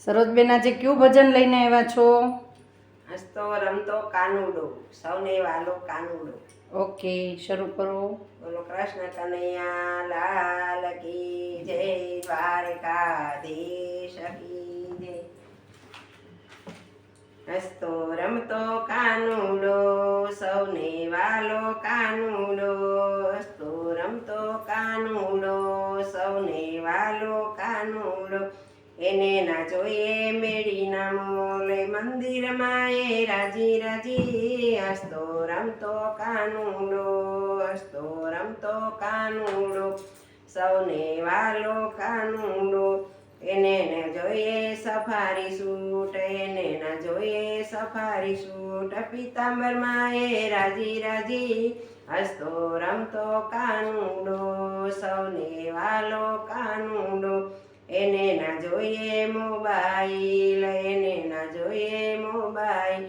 સરોજબેન આજે કયું ભજન લઈને આવ્યા છો? હસતો રમતો કાનુડો, સૌને વાલો કાનુડો. ઓકે, શરૂ કરો. બોલો કૃષ્ણ કનૈયા લાલ કી જય, દ્વારકાધીશ કી જય. હસતો રમતો કાનુડો, સૌને વાલો કાનુડો. હસતો રમતો કાનુડો, સૌને વાલો કાનુડો. એને ના જોઈએ મેળીના મોલે, મંદિરમાં એ રાજી રાજી. હસતો રમતો કાનુડો, હસતો રમતો કાનુડો, સૌને વાલો કાનુડો. એને ન જોઈએ સફારી સૂટ, એને ન જોઈએ સફારી સૂટ. પિતાંબરમાં એ રાજી રાજી. હસતો રમતો કાનુડો, સૌને વાલો કાનુડો. એને ના જોઈએ મોબાઈલ, એને ના જોઈએ મોબાઈલ.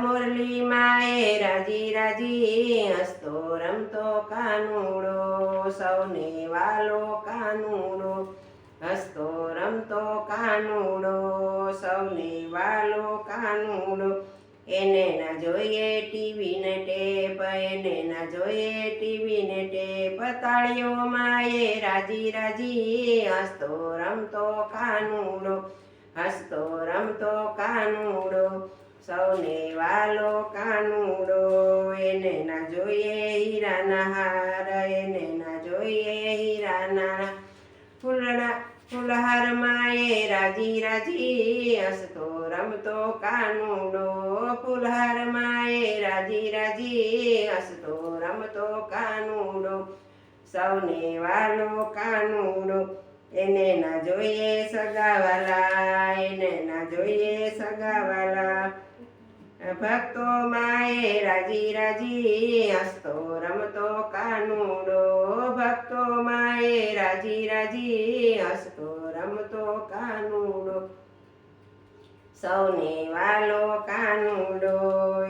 મુરલીમાં એ રાજી રાજી. હસતો રમતો કાનુડો, સૌને વાલો કાનુડો. હસતો રમતો કાનુડો, સૌને વાલો કાનુડો. એને ના જોઈએ ટીવી ને ટેપ, એને ના જોઈએ ટીવી ને ટેપ. તાળીઓમાં એ રાજી રાજી. હસતો રમતો કાનુડો, હસતો રમતો કાનુડો, સૌને વાલો કાનુડો. એને ના જોઈએ હીરાના હાર, એને ના જોઈએ હીરાના ફૂલહારમાં એ રાજી રાજી. હસતો રમતો કાનુડો, ફૂલહારમાં એ રાજી રાજી. હસતો રમતો કાનુડો, સૌને વાલો કાનુડો. એને ના જોઈએ સગાવાલા, એને ના જોઈએ સગાવાલા. ભક્તોમાં એ રાજી રાજી. હસતો રમતો કાનુડો, ભક્તોમાં એ રાજી રાજી. હસતો રમતો કાનુડો, સૌને વાલો કાનુડો.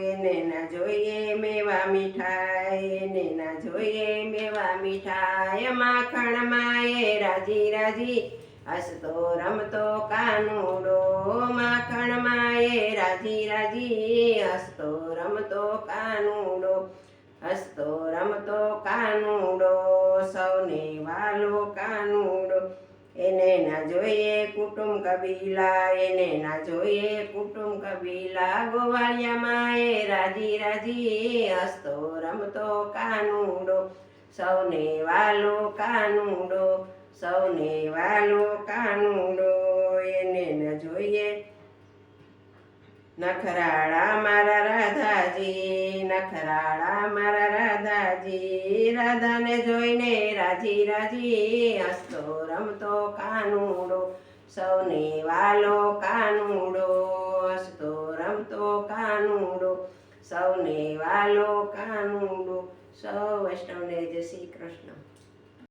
એને ના જોઈએ મેવા મીઠાઈ, એને ના જોઈએ મેવા મીઠાઈ. માખણમાં એ રાજી રાજી. હસતો રમતો કાનુડો, માખણમાં એ રાજી રાજી. હસતો રમતો કાનુડો, હસતો રમતો કાનુડો, સૌને વાલો કાનુડો. એને ના જોઈએ કુટુંબ કબીલા, એને ના જોઈએ કુટુંબ કબીલા. ગોવાળિયામાં એ રાજી રાજી. હસતો રમતો કાનુડો, સૌને વાલો કાનુડો, સૌને વાલો કાનુડો. એને ન જોઈએ નખરાળા મારા રાધાજી, નખરાળા મારા રાધાજી. રાધાને જોઈને રાજી રાજી. હસતો રમતો કાનુડો, સૌને વાલો કાનુડો. હસતો રમતો કાનુડો, સૌને વાલો કાનુડો. સૌ વૈષ્ણવને જય શ્રી કૃષ્ણ.